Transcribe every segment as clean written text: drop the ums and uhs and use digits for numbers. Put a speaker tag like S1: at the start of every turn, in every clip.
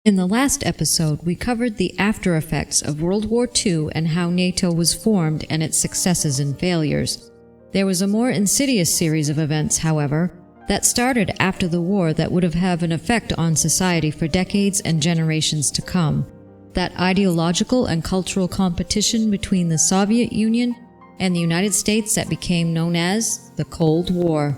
S1: In the last episode, we covered the after effects of World War II and how NATO was formed and its successes and failures. There was a more insidious series of events, however, that started after the war that would have an effect on society for decades and generations to come. That ideological and cultural competition between the Soviet Union and the United States that became known as the Cold War.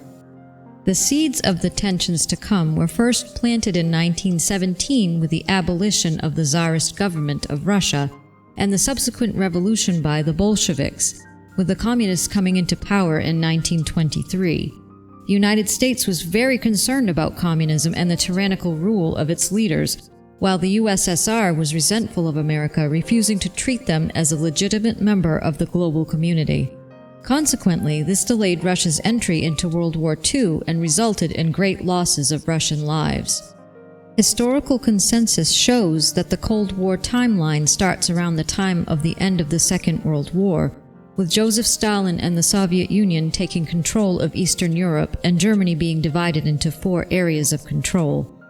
S1: The seeds of the tensions to come were first planted in 1917 with the abolition of the Tsarist government of Russia and the subsequent revolution by the Bolsheviks, with the communists coming into power in 1923. The United States was very concerned about communism and the tyrannical rule of its leaders, while the USSR was resentful of America, refusing to treat them as a legitimate member of the global community. Consequently, this delayed Russia's entry into World War II and resulted in great losses of Russian lives. Historical consensus shows that the Cold War timeline starts around the time of the end of the Second World War, with Joseph Stalin and the Soviet Union taking control of Eastern Europe and Germany being divided into 4 areas of control.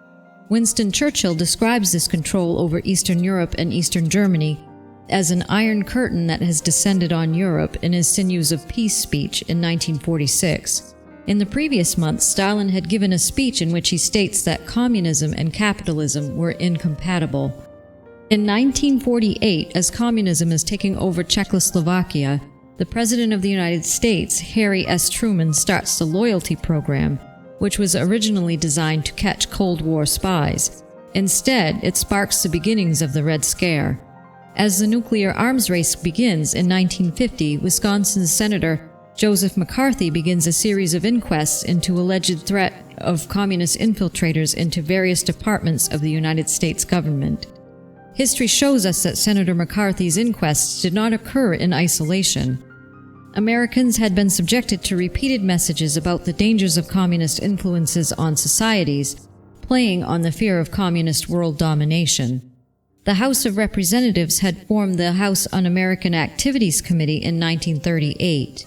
S1: Winston Churchill describes this control over Eastern Europe and Eastern Germany as an iron curtain that has descended on Europe in his Sinews of Peace speech in 1946. In the previous month, Stalin had given a speech in which he states that communism and capitalism were incompatible. In 1948, as communism is taking over Czechoslovakia, the President of the United States, Harry S. Truman, starts the loyalty program, which was originally designed to catch Cold War spies. Instead, it sparks the beginnings of the Red Scare. As the nuclear arms race begins in 1950, Wisconsin's Senator Joseph McCarthy begins a series of inquests into alleged threat of communist infiltrators into various departments of the United States government. History shows us that Senator McCarthy's inquests did not occur in isolation. Americans had been subjected to repeated messages about the dangers of communist influences on societies, playing on the fear of communist world domination. The House of Representatives had formed the House Un-American Activities Committee in 1938.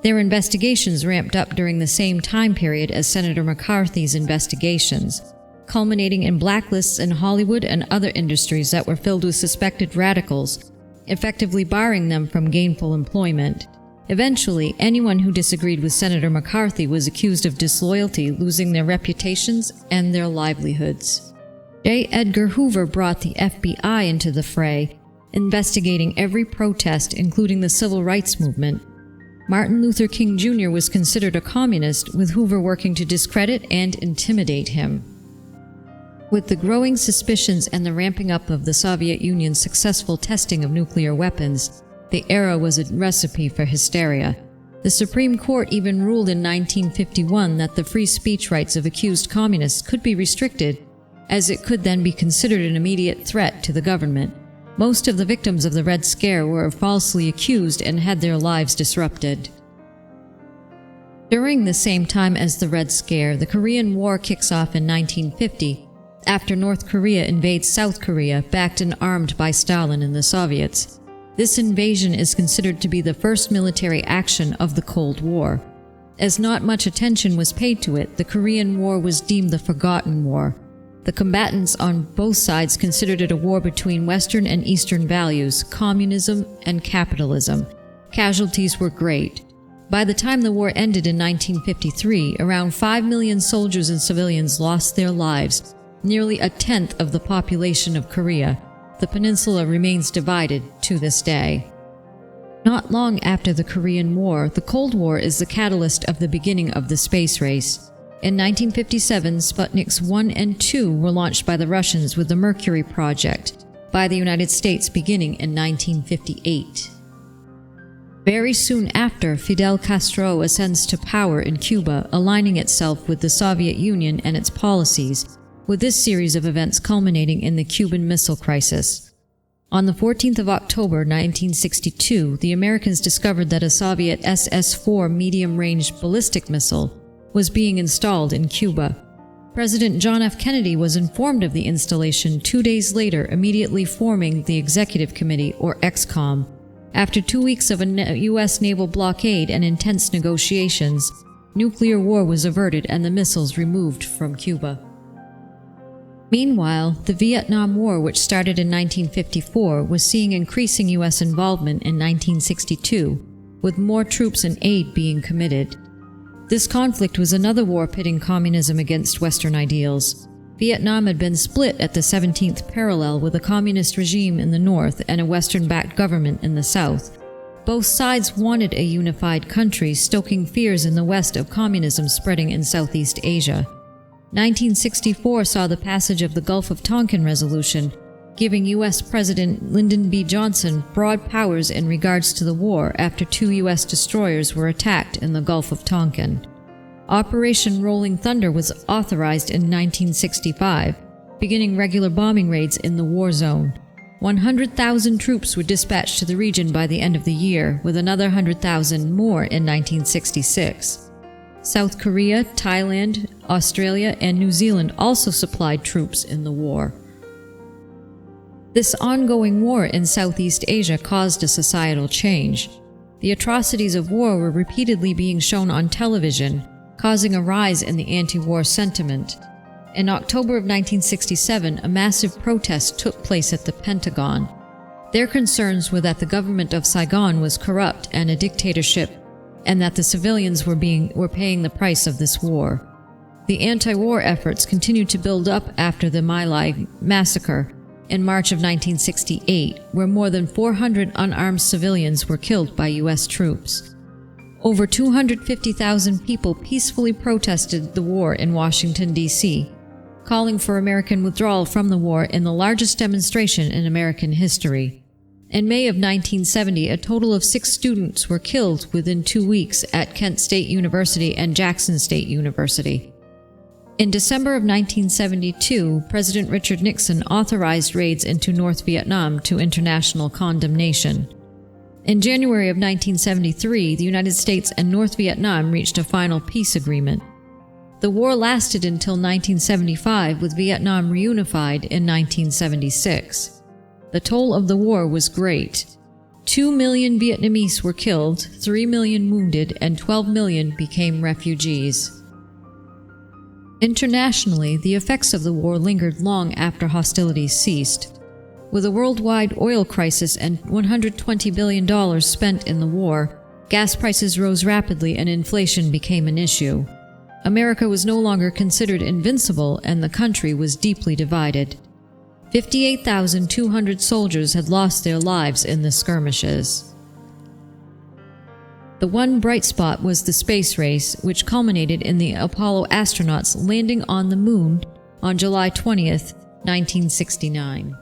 S1: Their investigations ramped up during the same time period as Senator McCarthy's investigations, culminating in blacklists in Hollywood and other industries that were filled with suspected radicals, effectively barring them from gainful employment. Eventually, anyone who disagreed with Senator McCarthy was accused of disloyalty, losing their reputations and their livelihoods. J. Edgar Hoover brought the FBI into the fray, investigating every protest, including the civil rights movement. Martin Luther King Jr. was considered a communist, with Hoover working to discredit and intimidate him. With the growing suspicions and the ramping up of the Soviet Union's successful testing of nuclear weapons, the era was a recipe for hysteria. The Supreme Court even ruled in 1951 that the free speech rights of accused communists could be restricted, as it could then be considered an immediate threat to the government. Most of the victims of the Red Scare were falsely accused and had their lives disrupted. During the same time as the Red Scare, the Korean War kicks off in 1950, after North Korea invades South Korea, backed and armed by Stalin and the Soviets. This invasion is considered to be the first military action of the Cold War. As not much attention was paid to it, the Korean War was deemed the Forgotten War. The combatants on both sides considered it a war between Western and Eastern values, communism and capitalism. Casualties were great. By the time the war ended in 1953, around 5 million soldiers and civilians lost their lives, nearly a tenth of the population of Korea. The peninsula remains divided to this day. Not long after the Korean War, the Cold War is the catalyst of the beginning of the space race. In 1957, Sputniks 1 and 2 were launched by the Russians, with the Mercury project by the United States beginning in 1958. Very soon after, Fidel Castro ascends to power in Cuba, aligning itself with the Soviet Union and its policies, with this series of events culminating in the Cuban Missile Crisis. On the 14th of October 1962, the Americans discovered that a Soviet SS-4 medium-range ballistic missile was being installed in Cuba. President John F. Kennedy was informed of the installation 2 days later, immediately forming the Executive Committee, or EXCOM. After 2 weeks of a U.S. naval blockade and intense negotiations, nuclear war was averted and the missiles removed from Cuba. Meanwhile, the Vietnam War, which started in 1954, was seeing increasing U.S. involvement in 1962, with more troops and aid being committed. This conflict was another war pitting communism against Western ideals. Vietnam had been split at the 17th parallel with a communist regime in the north and a Western-backed government in the south. Both sides wanted a unified country, stoking fears in the West of communism spreading in Southeast Asia. 1964 saw the passage of the Gulf of Tonkin Resolution, giving U.S. President Lyndon B. Johnson broad powers in regards to the war after 2 U.S. destroyers were attacked in the Gulf of Tonkin. Operation Rolling Thunder was authorized in 1965, beginning regular bombing raids in the war zone. 100,000 troops were dispatched to the region by the end of the year, with another 100,000 more in 1966. South Korea, Thailand, Australia, and New Zealand also supplied troops in the war. This ongoing war in Southeast Asia caused a societal change. The atrocities of war were repeatedly being shown on television, causing a rise in the anti-war sentiment. In October of 1967, a massive protest took place at the Pentagon. Their concerns were that the government of Saigon was corrupt and a dictatorship, and that the civilians were paying the price of this war. The anti-war efforts continued to build up after the My Lai massacre in March of 1968, where more than 400 unarmed civilians were killed by U.S. troops. Over 250,000 people peacefully protested the war in Washington, D.C., calling for American withdrawal from the war in the largest demonstration in American history. In May of 1970, a total of 6 students were killed within 2 weeks at Kent State University and Jackson State University. In December of 1972, President Richard Nixon authorized raids into North Vietnam to international condemnation. In January of 1973, the United States and North Vietnam reached a final peace agreement. The war lasted until 1975, with Vietnam reunified in 1976. The toll of the war was great. 2 million Vietnamese were killed, 3 million wounded, and 12 million became refugees. Internationally, the effects of the war lingered long after hostilities ceased. With a worldwide oil crisis and $120 billion spent in the war, gas prices rose rapidly and inflation became an issue. America was no longer considered invincible, and the country was deeply divided. 58,200 soldiers had lost their lives in the skirmishes. The one bright spot was the space race, which culminated in the Apollo astronauts landing on the Moon on July 20th, 1969.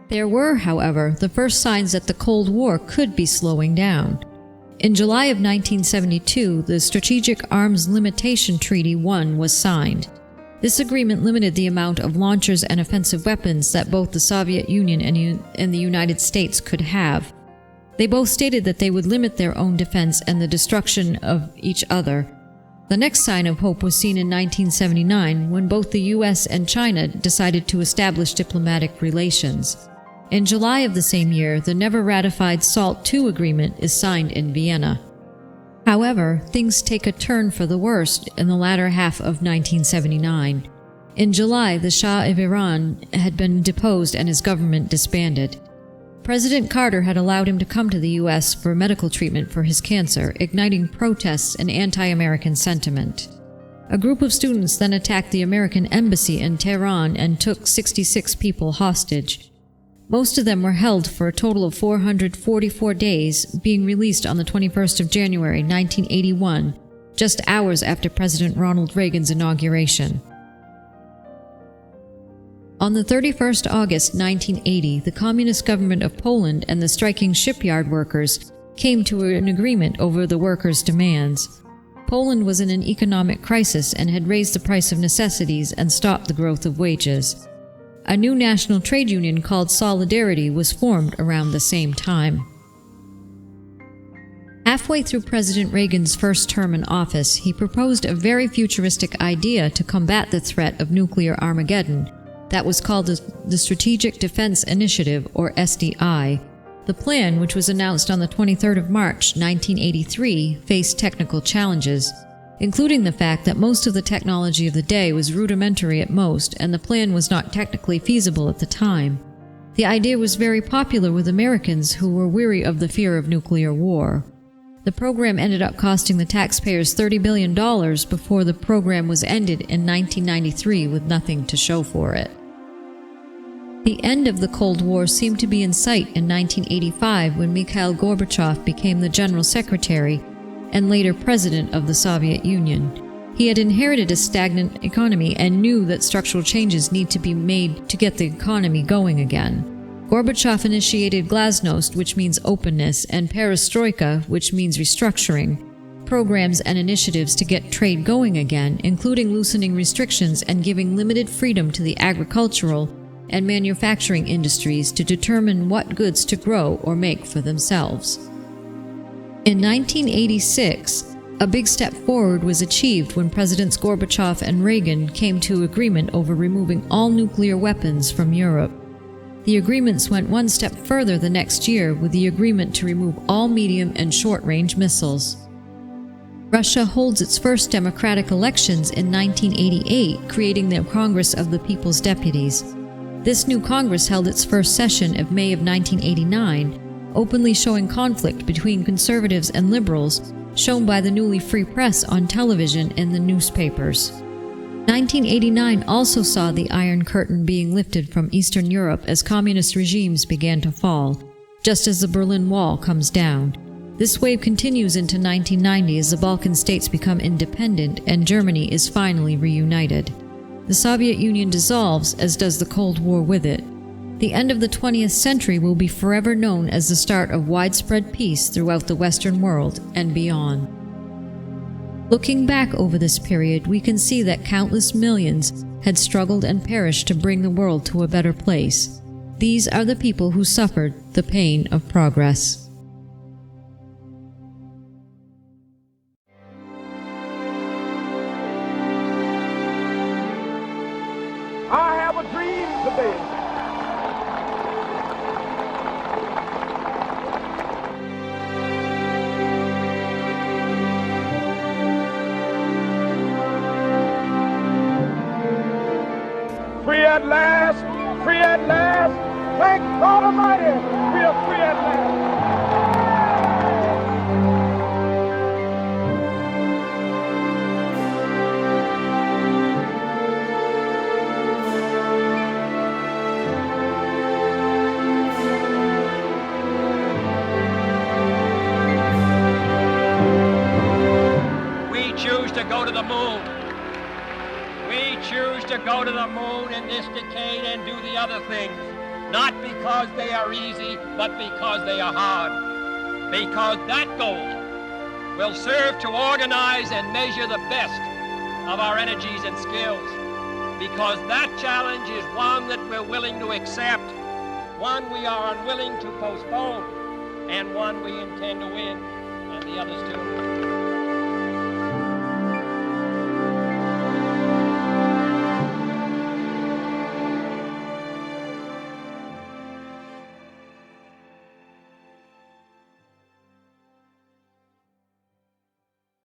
S1: There were, however, the first signs that the Cold War could be slowing down. In July of 1972, the Strategic Arms Limitation Treaty 1 was signed. This agreement limited the amount of launchers and offensive weapons that both the Soviet Union and the United States could have. They both stated that they would limit their own defense and the destruction of each other. The next sign of hope was seen in 1979, when both the U.S. and China decided to establish diplomatic relations. In July of the same year, the never-ratified SALT II agreement is signed in Vienna. However, things take a turn for the worst in the latter half of 1979. In July, the Shah of Iran had been deposed and his government disbanded. President Carter had allowed him to come to the U.S. for medical treatment for his cancer, igniting protests and anti-American sentiment. A group of students then attacked the American embassy in Tehran and took 66 people hostage. Most of them were held for a total of 444 days, being released on the 21st of January 1981, just hours after President Ronald Reagan's inauguration. On the 31st August 1980, the Communist government of Poland and the striking shipyard workers came to an agreement over the workers' demands. Poland was in an economic crisis and had raised the price of necessities and stopped the growth of wages. A new national trade union called Solidarity was formed around the same time. Halfway through President Reagan's first term in office, he proposed a very futuristic idea to combat the threat of nuclear Armageddon that was called the Strategic Defense Initiative, or SDI. The plan, which was announced on the 23rd of March, 1983, faced technical challenges. including the fact that most of the technology of the day was rudimentary at most and the plan was not technically feasible at the time. The idea was very popular with Americans who were weary of the fear of nuclear war. The program ended up costing the taxpayers $30 billion before the program was ended in 1993 with nothing to show for it. The end of the Cold War seemed to be in sight in 1985 when Mikhail Gorbachev became the General Secretary and later President of the Soviet Union. He had inherited a stagnant economy and knew that structural changes need to be made to get the economy going again. Gorbachev initiated glasnost, which means openness, and perestroika, which means restructuring, programs and initiatives to get trade going again, including loosening restrictions and giving limited freedom to the agricultural and manufacturing industries to determine what goods to grow or make for themselves. In 1986, a big step forward was achieved when Presidents Gorbachev and Reagan came to agreement over removing all nuclear weapons from Europe. The agreements went one step further the next year with the agreement to remove all medium and short-range missiles. Russia holds its first democratic elections in 1988, creating the Congress of the People's Deputies. This new Congress held its first session in May of 1989, openly showing conflict between conservatives and liberals, shown by the newly free press on television and the newspapers. 1989 also saw the Iron Curtain being lifted from Eastern Europe as communist regimes began to fall, just as the Berlin Wall comes down. This wave continues into 1990 as the Balkan states become independent and Germany is finally reunited. The Soviet Union dissolves, as does the Cold War with it. The end of the 20th century will be forever known as the start of widespread peace throughout the Western world and beyond. Looking back over this period, we can see that countless millions had struggled and perished to bring the world to a better place. These are the people who suffered the pain of progress.
S2: I have a dream today. Free at last, free at last. Thank God Almighty, we are free at last.
S3: We choose to go to the moon. We choose to go to the moon in this decade and do the other things, not because they are easy, but because they are hard. Because that goal will serve to organize and measure the best of our energies and skills. Because that challenge is one that we're willing to accept, one we are unwilling to postpone, and one we intend to win, and the others too.